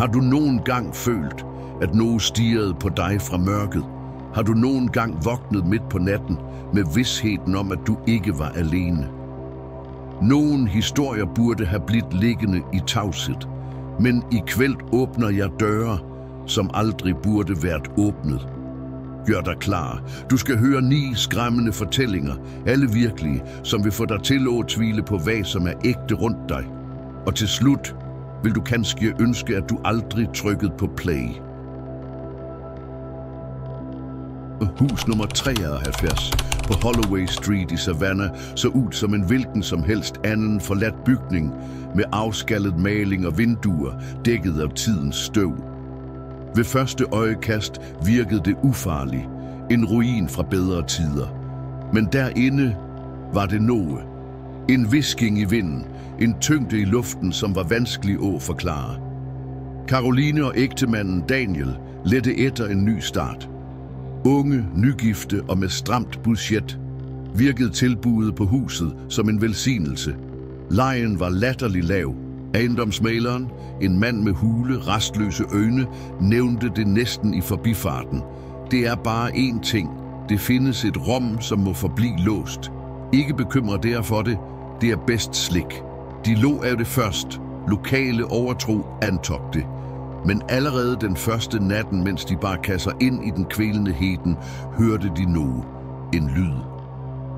Har du nogen gang følt, at noget stirrede på dig fra mørket? Har du nogen gang vågnet midt på natten med vidsheden om, at du ikke var alene? Nogle historier burde have blivet liggende i tavshed, men i kveld åbner jeg døre, som aldrig burde været åbnet. Gør dig klar. Du skal høre 9 skræmmende fortællinger, alle virkelige, som vil få dig til at tvivle på, hvad som er ægte rundt dig. Og til slut vil du kanskje ønske, at du aldrig trykkede på play. Hus nummer 73 på Holloway Street i Savannah så ud som en hvilken som helst anden forladt bygning med afskallet maling og vinduer dækket af tidens støv. Ved første øjekast virkede det ufarligt, en ruin fra bedre tider. Men derinde var det noget. En hvisking i vinden, en tyngde i luften, som var vanskelig at forklare. Caroline og ægtemanden Daniel ledte efter en ny start. Unge, nygifte og med stramt budget virkede tilbuddet på huset som en velsignelse. Lejen var latterlig lav. Ejendomsmæleren, en mand med hule, rastløse øjne, nævnte det næsten i forbifarten. Det er bare én ting. Det findes et rum, som må forblive låst. Ikke bekymre derfor det. Det er bedst slik. De lå af det først. Lokale overtro antog det. Men allerede den første natten, mens de bare kasser ind i den kvælende heden, hørte de noget. En lyd.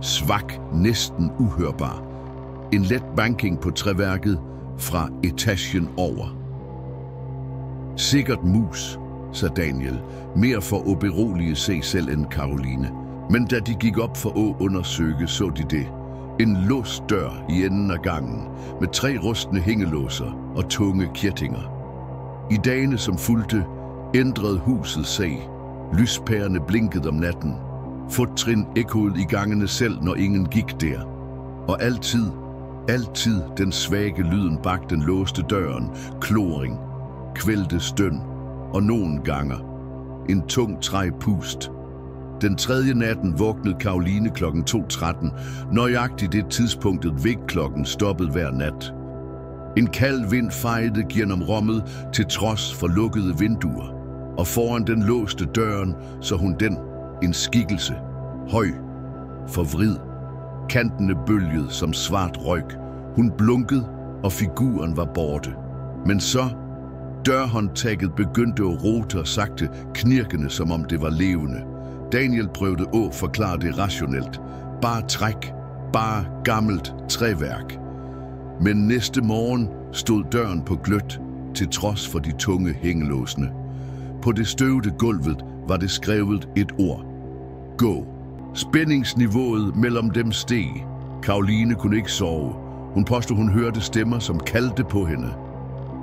Svak, næsten uhørbar. En let banking på træværket fra etagen over. Sikkert mus, sagde Daniel, mere for at berolige sig selv end Caroline. Men da de gik op for at undersøge, så de det. En låst dør i enden af gangen, med 3 rustne hængelåser og tunge kirtinger. I dagene, som fulgte, ændrede huset sig. Lyspærerne blinkede om natten. Fottrin ekkoede i gangene selv, når ingen gik der. Og altid den svage lyden bag den låste døren, kloring, kvælte støn og nogle ganger en tung træpust. Den 3. natten vågnede Caroline kl. 2:13, nøjagtigt det tidspunktet vækklokken stoppede hver nat. En kald vind fejede gennem rummet til trods for lukkede vinduer, og foran den låste døren så hun en skikkelse, høj, forvrid. Kantene bølgede som svart røg. Hun blunkede, og figuren var borte. Men så, dørhåndtaget begyndte at rote og sagte, knirkende som om det var levende. Daniel prøvede at forklare det rationelt. Bare træk, bare gammelt træværk. Men næste morgen stod døren på glødt, til trods for de tunge hængelåsene. På det støvede gulvet var det skrevet et ord. Gå. Spændingsniveauet mellem dem steg. Caroline kunne ikke sove. Hun påstod, hun hørte stemmer, som kaldte på hende.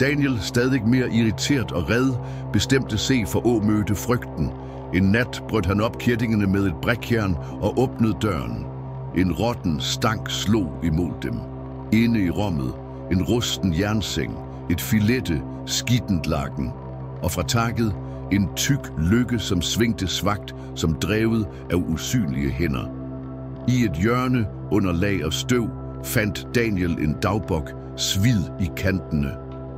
Daniel, stadig mere irriteret og red, bestemte sig for at møde frygten. En nat brød han op kirtingene med et brækjern og åbnede døren. En rotten stank slog imod dem. Inde i rummet, en rusten jernseng, et filette, skittent laken. Og fra taket, en tyk lykke, som svingte svagt, som drevet af usynlige hænder. I et hjørne under lag af støv fandt Daniel en dagbog, svid i kantene.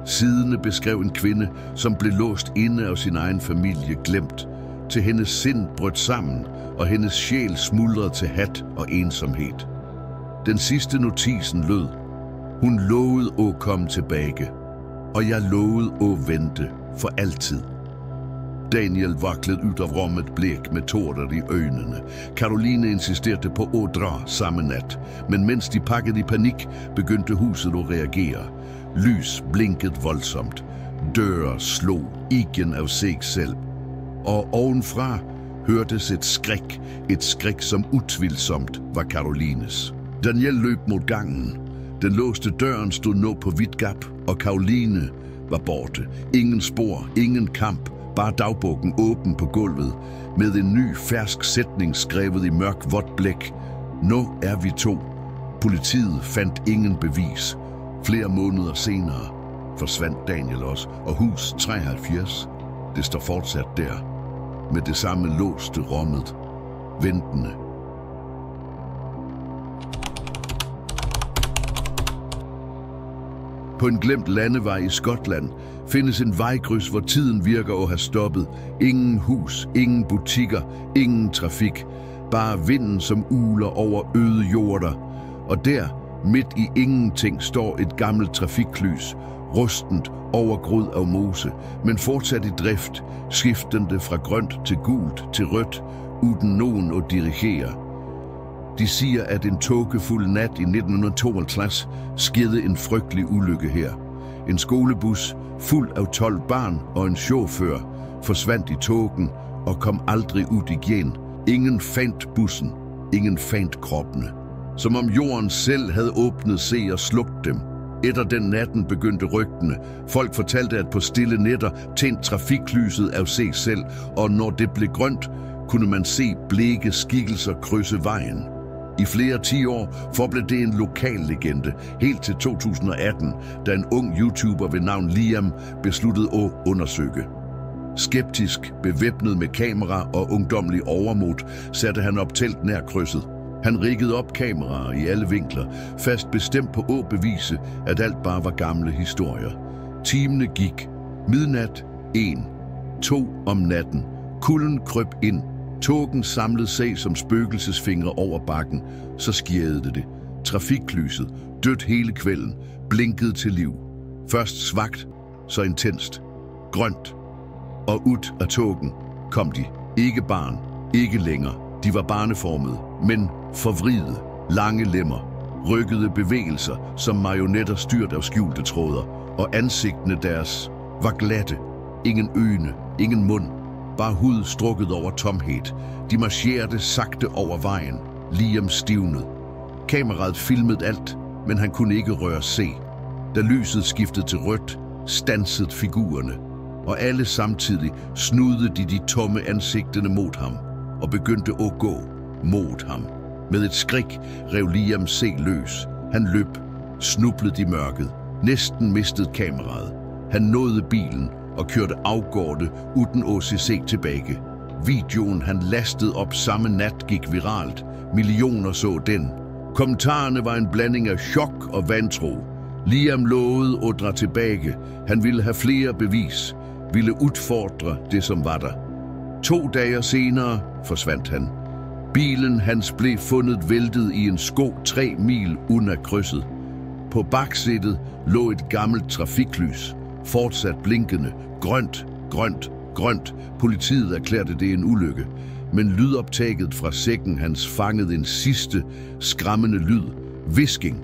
Sidene beskrev en kvinde, som blev låst inde af sin egen familie, glemt. Til hendes sind brød sammen, og hendes sjæl smuldrede til hat og ensomhed. Den sidste notisen lød: hun lovede at komme tilbage, og jeg lovede at vente for altid. Daniel vaklede ud af rummet, blæk med tårer i øjnene. Caroline insisterede på at dra samme nat, men mens de pakkede i panik, begyndte huset at reagere. Lys blinkede voldsomt. Døre slog igen af sig selv. Og ovenfra hørtes et skræk, som utvivlsomt var Carolines. Daniel løb mod gangen. Den låste døren stod nu på vidt gap, og Caroline var borte. Ingen spor, ingen kamp, bare dagbogen åben på gulvet, med en ny fersk sætning skrevet i mørk vådt blæk. Nu er vi 2. Politiet fandt ingen bevis. Flere måneder senere forsvandt Daniel også, og hus 73, det står fortsat der, med det samme låste rummet, ventende. På en glemt landevej i Skotland findes en vejkryds, hvor tiden virker at have stoppet. Ingen hus, ingen butikker, ingen trafik. Bare vinden, som uler over øde jorder. Og der, midt i ingenting, står et gammelt trafiklys, rustent overgroet af mose, men fortsat i drift, skiftende fra grønt til gult til rødt, uden nogen at dirigere. De siger, at en tågefuld nat i 1952 skete en frygtelig ulykke her. En skolebus fuld af 12 barn og en chauffør forsvandt i tågen og kom aldrig ud igen. Ingen fandt bussen, ingen fandt kroppene. Som om jorden selv havde åbnet sig og slugt dem. Efter den natten begyndte rygtene. Folk fortalte, at på stille nætter tændte trafiklyset af sig selv, og når det blev grønt, kunne man se blege skikkelser krydse vejen. I flere 10 år forblev det en lokal legende, helt til 2018, da en ung YouTuber ved navn Liam besluttede at undersøge. Skeptisk, bevæbnet med kamera og ungdomlig overmod, satte han op telt nær krydset. Han riggede op kameraer i alle vinkler, fast bestemt på at bevise, at alt bare var gamle historier. Timene gik. Midnat, 1, 2 om natten. Kulden krøb ind. Tågen samlede sig som spøgelsesfingre over bakken. Så skjede det. Trafiklyset, dødt hele kvælden, blinkede til liv. Først svagt, så intenst. Grønt. Og ud af tågen kom de. Ikke barn, ikke længere. De var barneformede, men forvridede, lange lemmer, rykkede bevægelser som marionetter styrt af skjulte tråder, og ansigtene deres var glatte. Ingen øjne, ingen mund, bare hud strukket over tomhed. De marcherede sagte over vejen. Liam stivnede. Kameraet filmede alt, men han kunne ikke røre se. Da lyset skiftede til rødt, stansede figurerne, og alle samtidig snudede de tomme ansigtene mod ham og begyndte at gå mod ham. Med et skrig rev Liam se løs. Han løb, snublede i mørket, næsten mistede kameraet. Han nåede bilen og kørte afgårde uden OCC tilbage. Videoen han lastede op samme nat gik viralt. Millioner så den. Kommentarerne var en blanding af chok og vantro. Liam lovede at dra tilbage. Han ville have flere bevis, ville udfordre det som var der. 2 dage senere forsvandt han. Bilen hans blev fundet væltet i en skov 3 mil under krydset. På baksættet lå et gammelt trafiklys, fortsat blinkende, grønt, grønt, grønt. Politiet erklærte det en ulykke, men lydoptaget fra sækken hans fangede en sidste skræmmende lyd. Hvisking.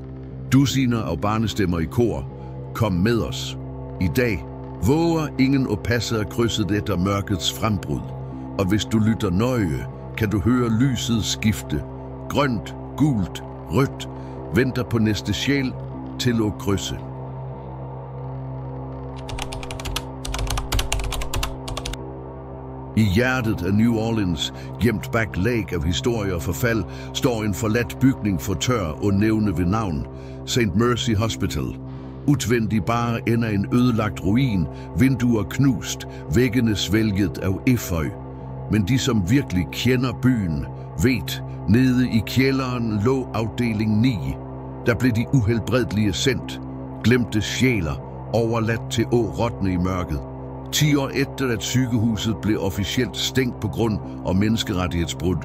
Dussiner af barnestemmer i kor. Kom med os. I dag våger ingen at passe af krydset efter mørkets frembrud. Og hvis du lytter nøje, kan du høre lyset skifte. Grønt, gult, rødt, venter på næste sjæl til at krydse. I hjertet af New Orleans, gemt bag lag af historie og forfald, står en forladt bygning for tør og nævne ved navn, St. Mercy Hospital. Udvendig bare ender en ødelagt ruin, vinduer knust, væggene svælget af efeu. Men de, som virkelig kender byen, ved, nede i kælderen lå afdeling 9. Der blev de uhelbredelige sendt, glemte sjæler, overladt til råtne i mørket. 10 år efter, at sygehuset blev officielt stængt på grund af menneskerettighedsbrud,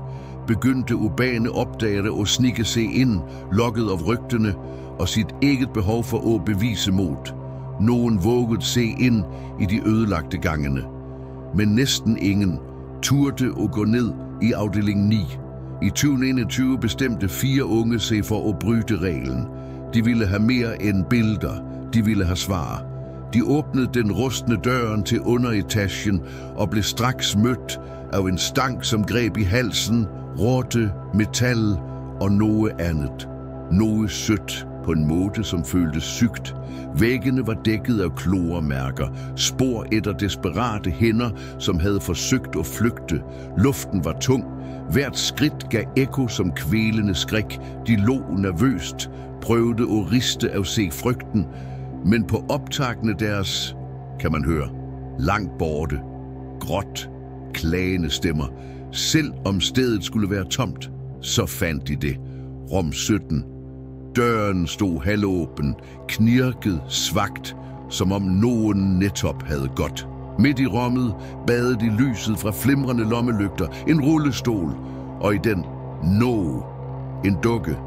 begyndte urbane opdagere at snige sig ind, lokket af rygtene og sit eget behov for at bevise mod. Nogen vågede se ind i de ødelagte gangene, men næsten ingen turde at gå ned i afdeling 9. I 2021 bestemte 4 unge sig for at bryde reglen. De ville have mere end billeder, de ville have svar. De åbnede den rustne døren til underetagen og blev straks mødt af en stank, som greb i halsen, rotte, metal og noget andet. Noget sødt på en måde, som føltes sygt. Væggene var dækket af kloremærker, spor efter desperate hænder, som havde forsøgt at flygte. Luften var tung. Hvert skridt gav ekko som kvælende skrik. De lå nervøst, prøvede at riste af se frygten, men på optagene deres, kan man høre, langt borte, gråt, klagende stemmer. Selv om stedet skulle være tomt, så fandt de det. Rom 17. Døren stod halvåben, knirkede svagt, som om nogen netop havde gått. Midt i rummet badede de lyset fra flimrende lommelygter, en rullestol, og i den en dukke,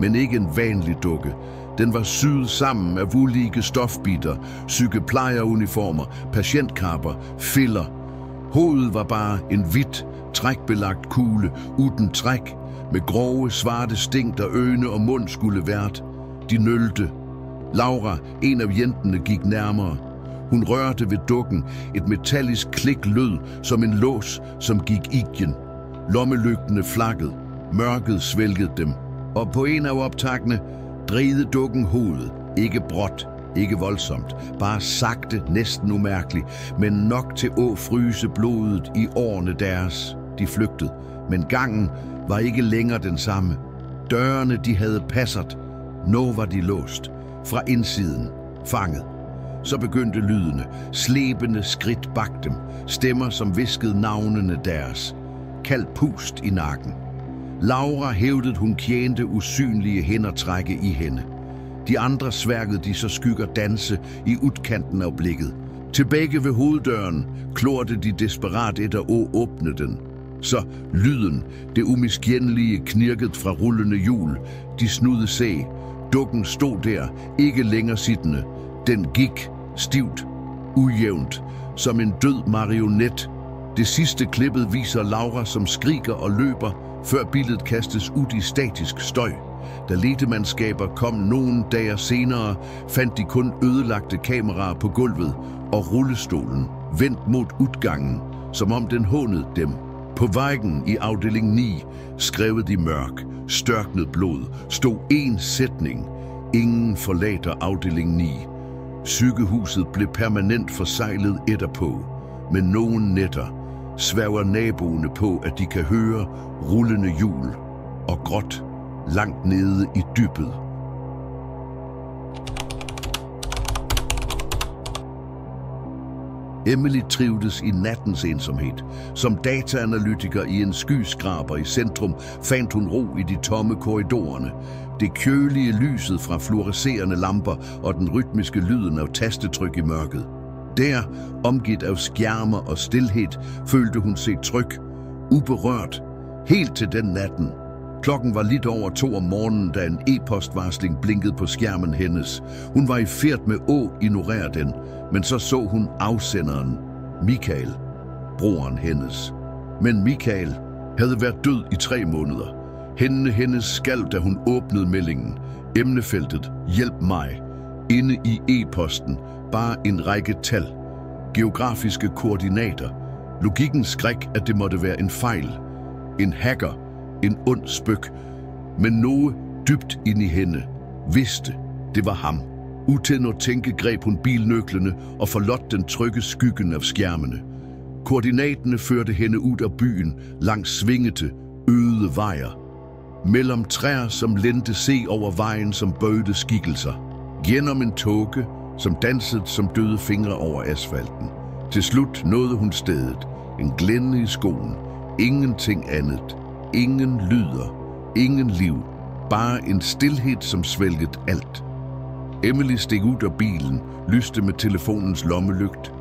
men ikke en vanlig dukke. Den var syet sammen af vullige stofbitter, sygeplejeruniformer, patientkapper, filler. Hovedet var bare en hvidt, trækbelagt kugle uden træk, med grove, svarte sting, der øjne og mund skulle vært. De nølte. Laura, en af jentene, gik nærmere. Hun rørte ved dukken. Et metallisk klik lød som en lås, som gik igen. Lommelygtene flakkede. Mørket svælgede dem. Og på en af optagene drejede dukken hovedet. Ikke bråt, ikke voldsomt. Bare sagte, næsten umærkeligt, men nok til at fryse blodet i årene deres. De flygtede, men gangen var ikke længere den samme. Dørene, de havde passet. Nu var de låst. Fra indsiden. Fanget. Så begyndte lydene. Slæbende skridt bag dem. Stemmer, som viskede navnene deres. Kald pust i nakken. Laura hævdede, hun tjente usynlige hænder trække i hende. De andre sværgede de så skygger danse i udkanten af blikket. Tilbage ved hoveddøren klorte de desperat efter at åbne den. Så lyden, det umiskendelige knirket fra rullende hjul, de snudde sig. Dukken stod der, ikke længere siddende. Den gik stivt, ujævnt, som en død marionet. Det sidste klippet viser Laura, som skriger og løber, før billedet kastes ud i statisk støj. Da ledemandskaber kom nogle dage senere, fandt de kun ødelagte kameraer på gulvet og rullestolen vendt mod udgangen, som om den hånede dem. På væggen i afdeling 9, skrevet i mørk, størknet blod, stod en sætning. Ingen forlader afdeling 9. Sygehuset blev permanent forsejlet etterpå, men nogle nætter sværger naboerne på, at de kan høre rullende hjul og gråt langt nede i dybet. Emily trivdes i nattens ensomhed. Som dataanalytiker i en skyskraber i centrum fandt hun ro i de tomme korridorerne. Det kølige lyset fra fluorescerende lamper og den rytmiske lyden af tastetryk i mørket. Der, omgivet af skærmer og stilhed, følte hun sig tryg, uberørt, helt til den natten. Klokken var lidt over 2 om morgenen, da en e-postvarsling blinkede på skærmen hendes. Hun var i færd med at ignorere den, men så hun afsenderen, Michael, broren hendes. Men Michael havde været død i 3 måneder. Hændene hendes skalv, da hun åbnede meldingen. Emnefeltet, hjælp mig. Inde i e-posten, bare en række tal. Geografiske koordinater. Logikken skræk, at det måtte være en fejl. En hacker. En ond spøk. Men noget dybt ind i hende vidste, det var ham. Uten at tænke greb hun bilnøglerne og forlot den trygge skyggen af skærmene. Koordinaterne førte hende ud af byen langs svingete, øde vejer. Mellem træer, som lendte se over vejen som bøjede skikkelser. Gennem en tåge, som dansede som døde fingre over asfalten. Til slut nåede hun stedet. En glænde i skoen. Ingenting andet. Ingen lyder. Ingen liv. Bare en stilhed, som svælgede alt. Emily steg ud af bilen, lyste med telefonens lommelygt.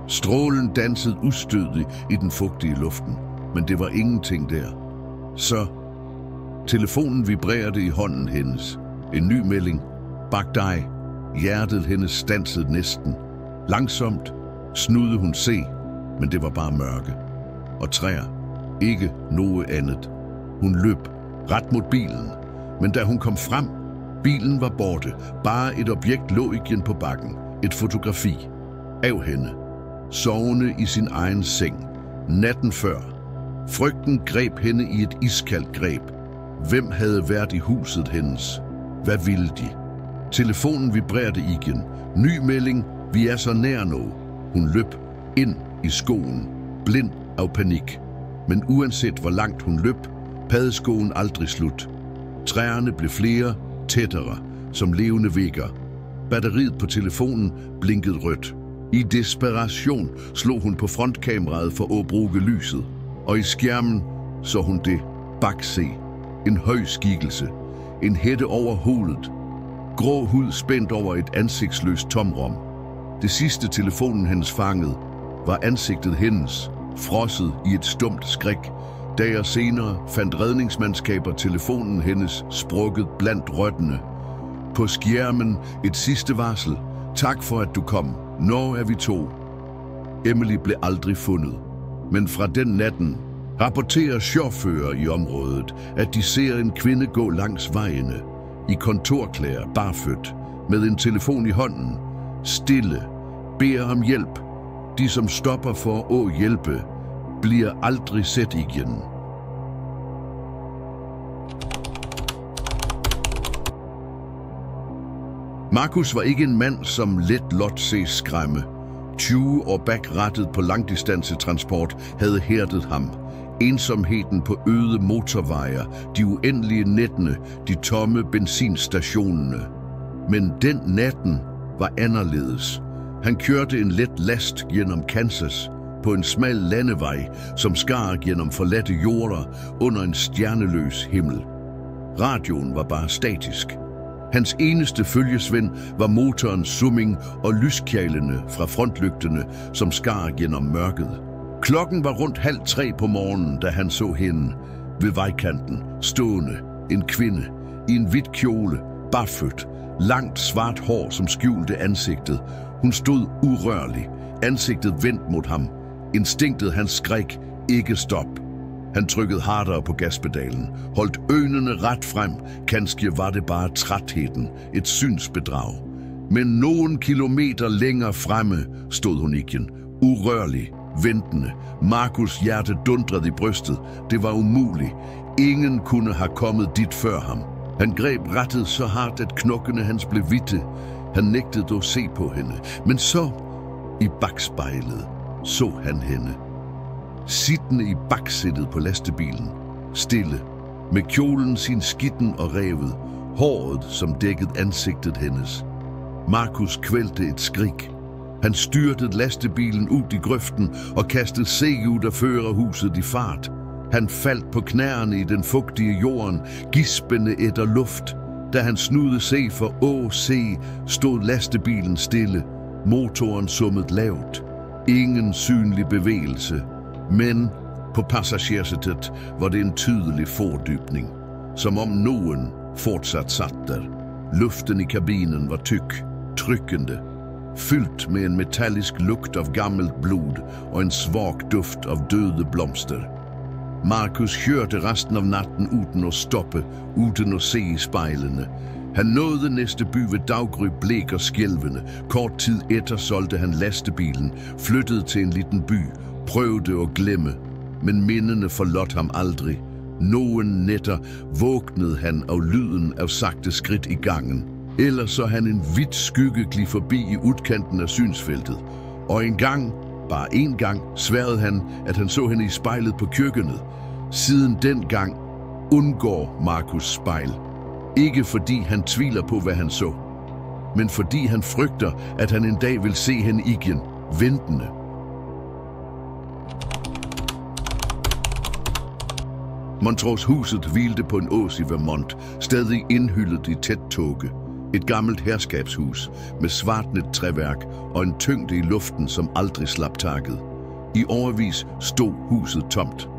Strålen dansede ustødigt i den fugtige luften, men det var ingenting der. Så telefonen vibrerede i hånden hendes. En ny melding. Bag dig. Hjertet hendes stansede næsten. Langsomt snudde hun se, men det var bare mørke. Og træer. Ikke noget andet. Hun løb ret mod bilen, men da hun kom frem, bilen var borte. Bare et objekt lå igen på bakken. Et fotografi af hende. Sovende i sin egen seng. Natten før. Frygten greb hende i et iskaldt greb. Hvem havde været i huset hendes? Hvad ville de? Telefonen vibrerede igen. Ny melding. Vi er så nær nu. Hun løb ind i skoen. Blind af panik. Men uanset hvor langt hun løb, paddeskoen aldrig slut. Træerne blev flere, tættere, som levende vægger. Batteriet på telefonen blinkede rødt. I desperation slog hun på frontkameraet for at bruge lyset. Og i skærmen så hun det bakse. En høj skikkelse. En hætte over hovedet. grå hud spændt over et ansigtsløst tomrum. Det sidste telefonen hendes fangede, var ansigtet hendes, frosset i et stumt skræk. Dager senere fandt redningsmandskaber telefonen hendes sprukket blandt røttene. På skærmen et sidste varsel. Tak for at du kom. Når er vi to? Emily blev aldrig fundet. Men fra den natten rapporterer chauffører i området, at de ser en kvinde gå langs vejene, i kontorklæder, barfødt, med en telefon i hånden, stille, beder om hjælp. De, som stopper for at hjælpe, bliver aldrig set igen. Markus var ikke en mand, som let lot ses skræmme. 20 år bagrettet på langdistansetransport havde hærdet ham. Ensomheden på øde motorveje, de uendelige nættene, de tomme benzinstationerne. Men den natten var anderledes. Han kørte en let last gennem Kansas på en smal landevej, som skar gennem forladte jorder under en stjerneløs himmel. Radioen var bare statisk. Hans eneste følgesvend var motorens summing og lyskjælene fra frontlygtene, som skar gennem mørket. Klokken var rundt 2:30 på morgenen, da han så hende ved vejkanten, stående, en kvinde, i en hvid kjole, barfødt, langt svart hår, som skjulte ansigtet. Hun stod urørlig, ansigtet vendt mod ham. Instinktet hans skræk, ikke stop. Han trykkede hardere på gaspedalen, holdt øjnene ret frem. Kanskje var det bare trætheden, et synsbedrag. Men nogen kilometer længere fremme stod hun igen, urørlig, ventende. Markus' hjerte dundrede i brystet. Det var umuligt. Ingen kunne have kommet dit før ham. Han greb rattet så hardt, at knokkene hans blev hvidte. Han nægtede dog se på hende. Men så, i bakspejlet, så han hende. Siddende i baksættet på lastebilen, stille, med kjolen sin skitten og revet, håret som dækkede ansigtet hendes. Markus kvælte et skrig. Han styrtede lastebilen ud i grøften og kastede seg ud af førerhuset i fart. Han faldt på knæerne i den fugtige jorden, gispende efter luft. Da han snudede sig for at se, stod lastebilen stille. Motoren summede lavt. Ingen synlig bevægelse. Men på passagersættet var det en tydelig fordybning, som om nogen fortsat satt der. Luften i kabinen var tyk, trykkende, fyldt med en metallisk lugt av gammelt blod og en svag duft av døde blomster. Markus kørte resten av natten uden at stoppe, uden at se i spejlene. Han nåede næste by ved daggry, blæk og skælvende. Kort tid efter solgte han lastebilen, flyttede til en liten by, prøvede at glemme, men mindene forlod ham aldrig. Nogen nætter vågnede han af lyden af sagte skridt i gangen. Ellers så han en hvid skygge gli forbi i udkanten af synsfeltet. Og en gang, bare en gang, sværede han, at han så hende i spejlet på køkkenet. Siden den gang undgår Markus spejl. Ikke fordi han tvivler på, hvad han så, men fordi han frygter, at han en dag vil se hende igen, ventende. Montrose-huset hvilte på en ås i Vermont, stadig indhyllet i tæt tåge. Et gammelt herskabshus med svartnet træværk og en tyngde i luften, som aldrig slap taket. I årevis stod huset tomt.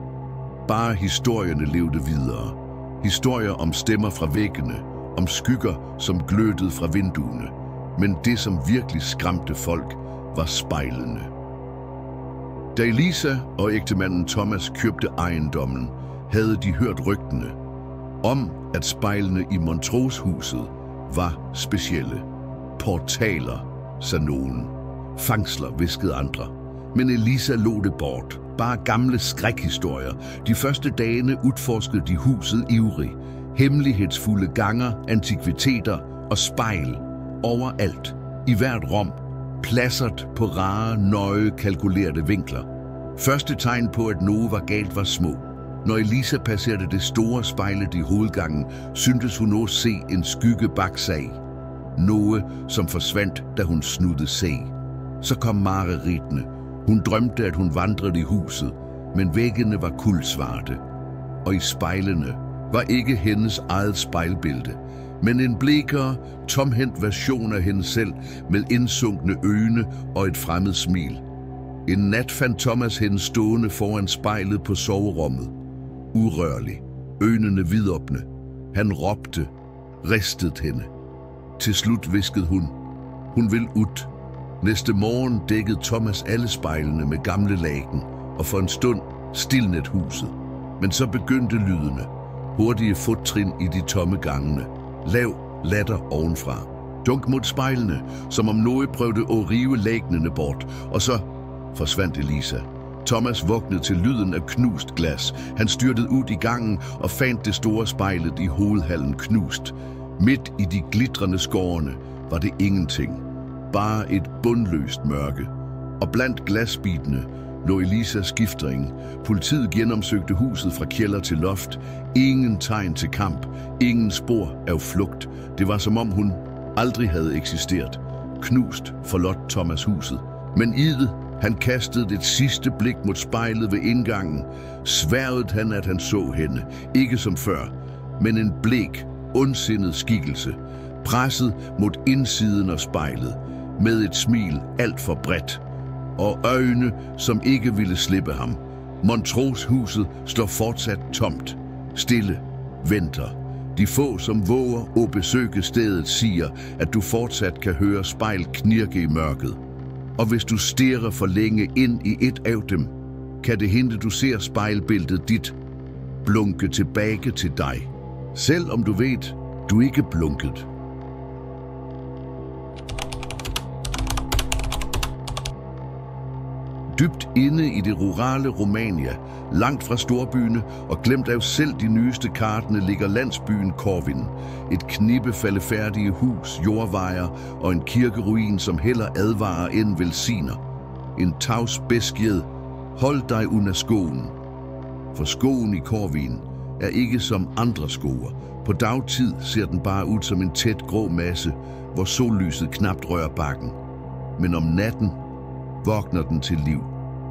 Bare historierne levede videre. Historier om stemmer fra væggene, om skygger, som glødede fra vinduerne. Men det, som virkelig skræmte folk, var spejlene. Da Elisa og ægtemanden Thomas købte ejendommen, havde de hørt rygtene om, at spejlene i Montrose-huset var specielle. Portaler, sagde nogen. Fangsler, viskede andre. Men Elisa lod det bort. Bare gamle skrækhistorier. De første dagene udforskede de huset ivrig. Hemmelighedsfulde ganger, antikviteter og spejl. Overalt. I hvert rum. Pladsert på rare, nøje kalkulerede vinkler. Første tegn på, at noget var galt, var små. Når Elisa passerede det store spejlet i hovedgangen, syntes hun også se en skygge bak sig. Noget, som forsvandt, da hun snudde sig. Så kom mareridtene. Hun drømte, at hun vandrede i huset, men væggene var kuldsvarte. Og i spejlene var ikke hendes eget spejlbillede, men en blekere, tomhændt version af hende selv med indsunkne øjne og et fremmed smil. En nat fandt Thomas hende stående foran spejlet på soverummet. Urørlig, øjnene vidåbne. Han råbte, ristede hende. Til slut viskede hun, hun vil ud. Næste morgen dækkede Thomas alle spejlene med gamle laken, og for en stund stilnet huset. Men så begyndte lydene. Hurtige fottrin i de tomme gangene. Lav latter ovenfra. Dunk mod spejlene, som om noget prøvede at rive lagnene bort, og så forsvandt Elisa. Thomas vågnede til lyden af knust glas. Han styrtede ud i gangen og fandt det store spejlet i hovedhallen knust. Midt i de glitrende skårene var det ingenting. Bare et bundløst mørke. Og blandt glasbitene lå Elisas skiftring. Politiet gennemsøgte huset fra kælder til loft. Ingen tegn til kamp. Ingen spor af flugt. Det var som om hun aldrig havde eksisteret. Knust forlot Thomas huset. Men Ide, han kastede et sidste blik mod spejlet ved indgangen. Sværgede han, at han så hende. Ikke som før, men en blæk, ondsindet skikkelse. Presset mod indsiden af spejlet. Med et smil alt for bredt. Og øjne, som ikke ville slippe ham. Montrose-huset står fortsat tomt. Stille. Venter. De få, som våger at besøge stedet, siger, at du fortsat kan høre spejl knirke i mørket. Og hvis du stirrer for længe ind i et af dem, kan det hente, du ser spejlbilledet dit blunke tilbage til dig. Selv om du ved, du ikke blunket. Dybt inde i det rurale Romania, langt fra storbyene og glemt af selv de nyeste kartene, ligger landsbyen Corvin. Et knippe faldefærdige hus, jordvejer og en kirkeruin, som heller advarer end velsigner. En tavs besked, hold dig under skoen. For skoen i Corvin er ikke som andre skoer. På dagtid ser den bare ud som en tæt grå masse, hvor sollyset knapt rører bakken. Men om natten vågner den til liv.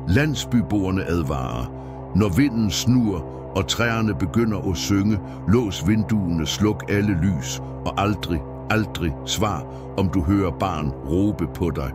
Landsbyboerne advarer. Når vinden snur og træerne begynder at synge, lås vinduerne, sluk alle lys og aldrig svar, om du hører barn råbe på dig.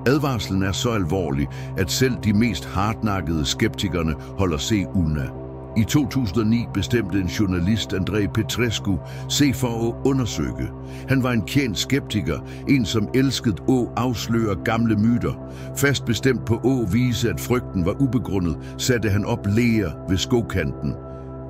Advarslen er så alvorlig, at selv de mest hardnakkede skeptikerne holder sig unna. I 2009 bestemte en journalist, Andrei Petrescu, sig for at undersøge. Han var en kendt skeptiker, en som elskede at afsløre gamle myter. Fast bestemt på at vise, at frygten var ubegrundet, satte han op læger ved skokanten.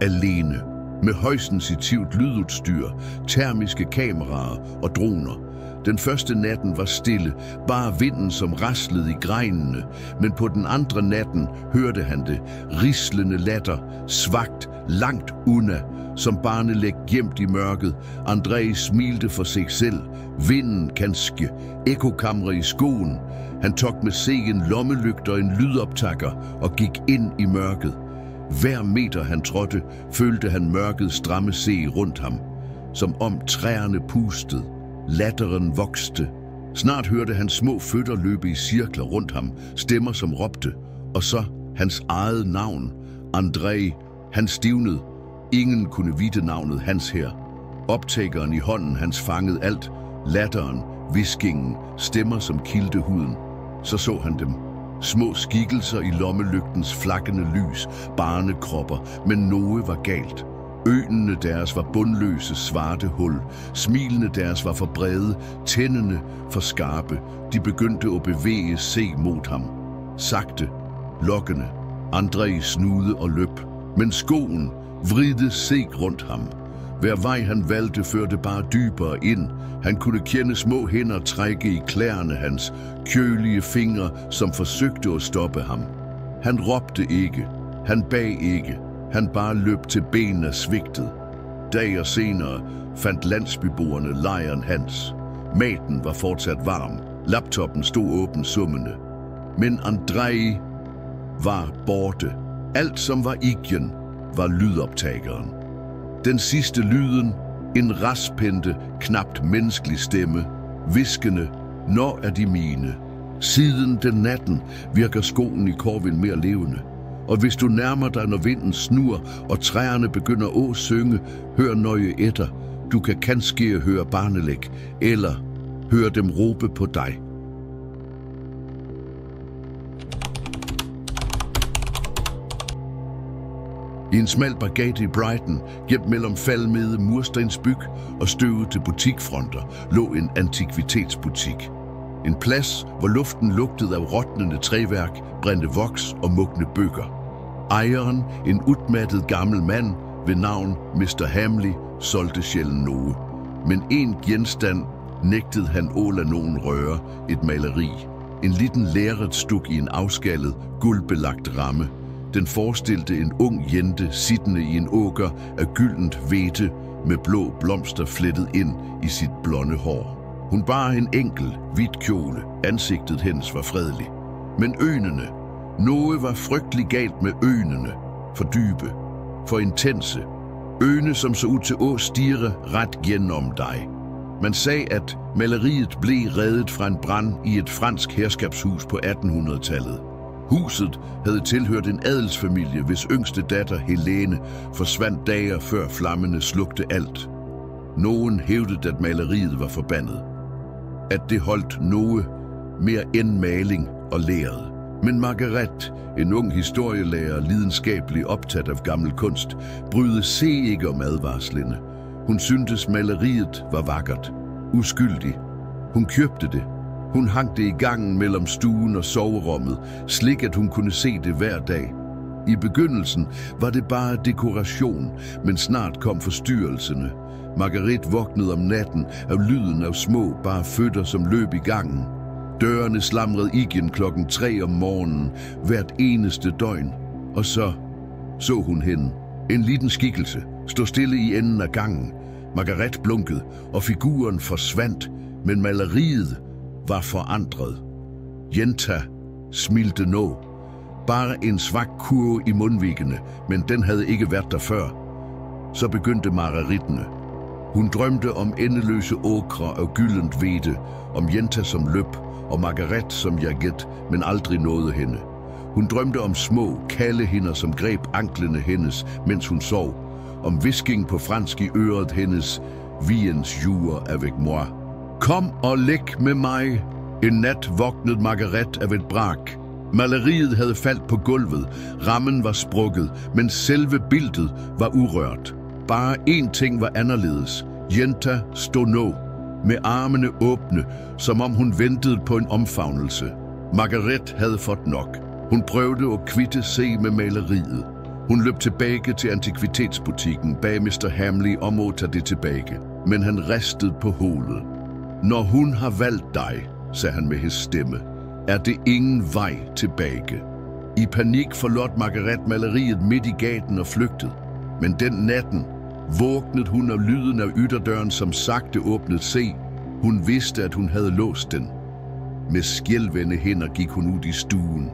Alene, med højsensitivt lydudstyr, termiske kameraer og droner. Den første natten var stille, bare vinden som raslede i greinene, men på den andre natten hørte han det, rislende latter, svagt, langt unna, som barnelæg gemt i mørket. André smilte for sig selv, vinden kanske, ekokamre i skoen. Han tog med sig en lommelygt og en lydoptakker og gik ind i mørket. Hver meter han trådte, følte han mørket stramme sig rundt ham, som om træerne pustede. Latteren vokste. Snart hørte han små fødder løbe i cirkler rundt ham, stemmer som råbte, og så hans eget navn, André. Han stivnede. Ingen kunne vide navnet hans her. Optageren i hånden hans fangede alt. Latteren, hviskingen, stemmer som kilte huden. Så han dem. Små skikkelser i lommelygtens flakkende lys, barnekropper, men noget var galt. Øjnene deres var bundløse svarte hul, smilene deres var for brede, tændene for skarpe. De begyndte at bevæge sig mod ham. Sagte, lokkende. André snudede og løb, men skoen vridte sig rundt ham. Hver vej han valgte førte bare dybere ind. Han kunne kende små hænder trække i klærne hans, kølige fingre, som forsøgte at stoppe ham. Han råbte ikke, han bag ikke. Han bare løb til benene svigtet. Dager senere fandt landsbyboerne lejren hans. Maten var fortsat varm. Laptoppen stod åben summende. Men André var borte. Alt som var igen, var lydoptageren. Den sidste lyden, en raspente, knapt menneskelig stemme, hviskende, når er de mine. Siden den natten virker skoen i Corvin mere levende. Og hvis du nærmer dig, når vinden snur og træerne begynder at synge, hør nøje efter. Du kan kanskje høre barnelæg, eller høre dem råbe på dig. I en smal bagage i Brighton, gemt mellem faldmede murstensbyg og støvete butikfronter, lå en antikvitetsbutik. En plads, hvor luften lugtede af råtnende træværk, brændte voks og mugne bøger. Ejeren, en udmattet gammel mand ved navn Mr. Hamley, solgte sjældent noget. Men en genstand nægtede han åla nogen røre, et maleri. En liten lærredstuk i en afskallet, guldbelagt ramme. Den forestilte en ung jente siddende i en åker af gyldent hvete med blå blomster flettet ind i sit blonde hår. Hun bar en enkel, hvid kjole. Ansigtet hendes var fredelig. Men øjnene. Noget var frygtelig galt med øjnene. For dybe. For intense. Øjne, som så ud til at stirre ret gennem dig. Man sagde, at maleriet blev reddet fra en brand i et fransk herskabshus på 1800-tallet. Huset havde tilhørt en adelsfamilie, hvis yngste datter Helene forsvandt dage før flammene slugte alt. Nogen hævdede, at maleriet var forbandet. At det holdt noget mere end maling og læret. Men Margaret, en ung historielærer, lidenskabelig optaget af gammel kunst, brydede sig ikke om advarslene. Hun syntes maleriet var vakkert, uskyldig. Hun købte det. Hun hang det i gangen mellem stuen og soverummet, slik at hun kunne se det hver dag. I begyndelsen var det bare dekoration, men snart kom forstyrrelserne. Margaret vågnede om natten af lyden af små, bare fødder, som løb i gangen. Dørene slamrede igen 3:00 om morgenen, hvert eneste døgn. Og så hun hende. En liten skikkelse stod stille i enden af gangen. Margaret blunkede, og figuren forsvandt, men maleriet var forandret. Jenta smilte nå. Bare en svag kurve i mundvigene, men den havde ikke været der før. Så begyndte marerittene. Hun drømte om endeløse åkre og gyldent hvede, om Jenta som løb, og Margaret som jaget, men aldrig nåede hende. Hun drømte om små, kalde hinder, som greb anklene hendes, mens hun sov, om visking på fransk i øret hendes, viens jour avec moi. Kom og læg med mig. En nat vågnede Margaret af et brak. Maleriet havde faldt på gulvet, rammen var sprukket, men selve billedet var urørt. Bare én ting var anderledes. Jenta stod nå, med armene åbne, som om hun ventede på en omfavnelse. Margaret havde fået nok. Hun prøvede at kvitte sig med maleriet. Hun løb tilbage til antikvitetsbutikken bag Mr. Hamley og må tage det tilbage. Men han ristede på hovedet. Når hun har valgt dig, sagde han med hans stemme, er det ingen vej tilbage. I panik forlod Margaret maleriet midt i gaten og flygtede. Men den natten vågnede hun af lyden af ytterdøren, som sagte åbnede sig. Hun vidste, at hun havde låst den. Med skælvende hænder gik hun ud i stuen.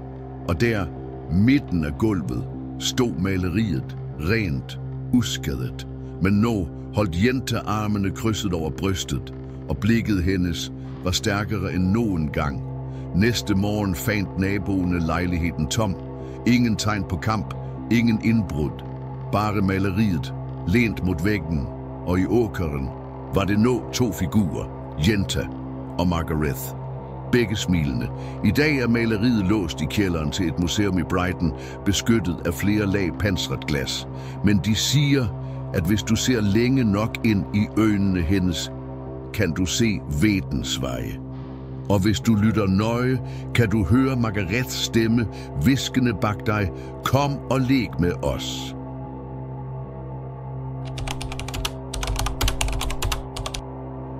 Og der, midten af gulvet, stod maleriet, rent, uskadet. Men nu holdt Jenta armene krydset over brystet, og blikket hendes var stærkere end nogen gang. Næste morgen fandt naboene lejligheden tom. Ingen tegn på kamp, ingen indbrud. Bare maleriet, lænt mod væggen, og i åkeren var det nu 2 figurer, Jenta og Margaret. Begge smilende. I dag er maleriet låst i kælderen til et museum i Brighton, beskyttet af flere lag pansret glas. Men de siger, at hvis du ser længe nok ind i øjnene hendes, kan du se vædens veje. Og hvis du lytter nøje, kan du høre Margarets stemme hviskende bag dig, kom og leg med os.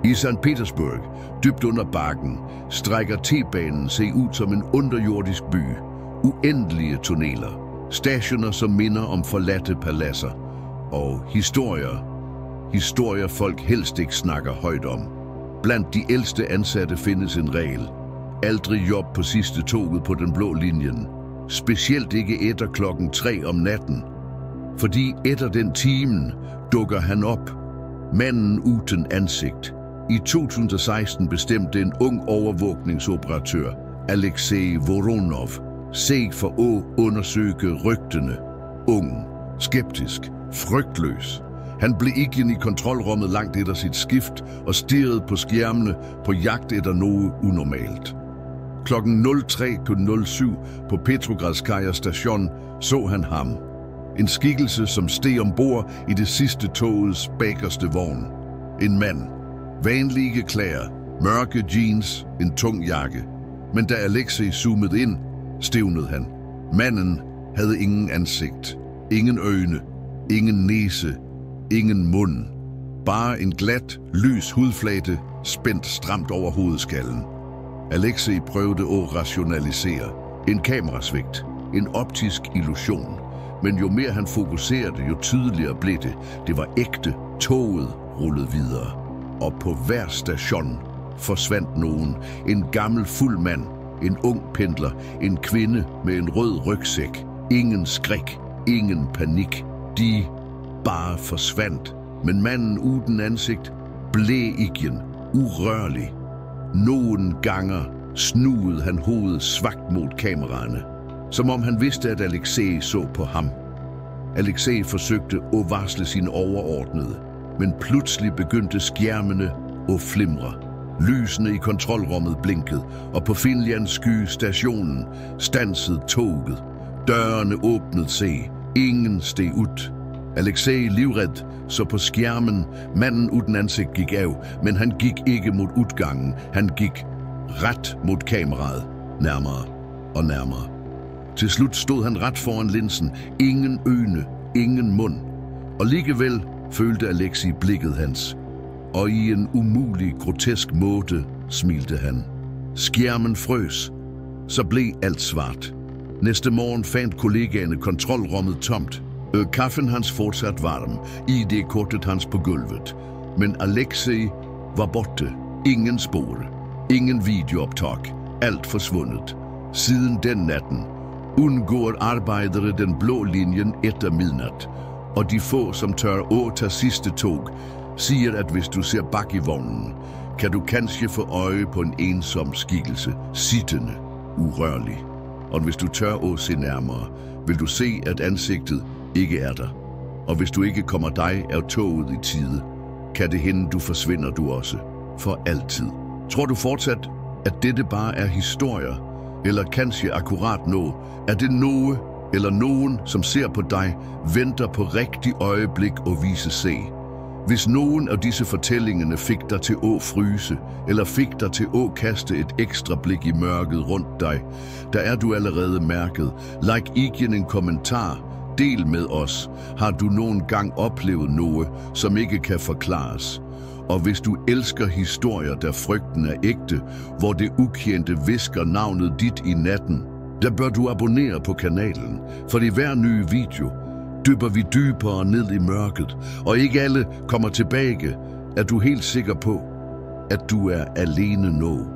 I St. Petersburg, dybt under bakken, strækker T-banen sig ud som en underjordisk by. Uendelige tunneler, stationer som minder om forladte paladser, og historier folk helst ikke snakker højt om. Blandt de ældste ansatte findes en regel. Aldrig job på sidste toget på den blå linjen. Specielt ikke efter 3:00 om natten. Fordi efter den timen dukker han op. Manden uden ansigt. I 2016 bestemte en ung overvågningsoperatør, Alexei Voronov, sig for at undersøge rygtene. Ung, skeptisk, frygtløs. Han blev igen i kontrolrummet langt efter sit skift og stirrede på skærmene på jagt efter noget unormalt. Klokken 03:07 på Petrogradskaja station så han ham. En skikkelse, som steg ombord i det sidste togets bagerste vogn. En mand. Vanlige klæder, mørke jeans, en tung jakke. Men da Alexei zoomede ind, stævnede han. Manden havde ingen ansigt, ingen øjne, ingen næse, ingen mund. Bare en glat, lys hudflate, spændt stramt over hovedskallen. Alexei prøvede at rationalisere. En kamerasvigt, en optisk illusion. Men jo mere han fokuserede, jo tydeligere blev det. Det var ægte. Toget rullede videre. Og på hver station forsvandt nogen. En gammel fuld mand, en ung pendler, en kvinde med en rød rygsæk. Ingen skræk, ingen panik. De bare forsvandt. Men manden uden ansigt blev igen urørlig. Nogle ganger snugede han hovedet svagt mod kameraerne, som om han vidste, at Alexei så på ham. Alexei forsøgte at varsle sine overordnede, men pludselig begyndte skærmene at flimre. Lysene i kontrolrummet blinkede, og på Finlandsky stationen stansede toget. Dørene åbnede sig. Ingen steg ud. Alexei livred så på skærmen. Manden uden ansigt gik af, men han gik ikke mod udgangen. Han gik ret mod kameraet. Nærmere og nærmere. Til slut stod han ret foran linsen. Ingen øjne, ingen mund. Og alligevel følte Alexei blikket hans. Og i en umulig, grotesk måde smilte han. Skærmen frøs. Så blev alt svart. Næste morgen fandt kollegaerne kontrolrummet tomt. Kaffen hans fortsat varm, ID-kortet hans på gulvet. Men Alexei var borte. Ingen spor. Ingen videooptag. Alt forsvundet. Siden den natten undgår arbejdere den blå linjen efter midnat. Og de få, som tør at tage sidste tog, siger, at hvis du ser bak i vognen, kan du kanskje få øje på en ensom skikkelse, siddende, urørlig. Og hvis du tør at se nærmere, vil du se, at ansigtet ikke er der. Og hvis du ikke kommer dig af toget i tide, kan det hende, du forsvinder du også. For altid. Tror du fortsat, at dette bare er historier? Eller kanskje akkurat noget? Er det noget eller nogen, som ser på dig, venter på rigtig øjeblik og vise sig? Hvis nogen af disse fortællingerne fik dig til at fryse, eller fik dig til at kaste et ekstra blik i mørket rundt dig, der er du allerede mærket. Like igen en kommentar. Del med os. Har du nogen gang oplevet noget, som ikke kan forklares? Og hvis du elsker historier, der frygten er ægte, hvor det ukendte visker navnet dit i natten, der bør du abonnere på kanalen, for i hver nye video dypper vi dybere ned i mørket, og ikke alle kommer tilbage. Er du helt sikker på, at du er alene nu?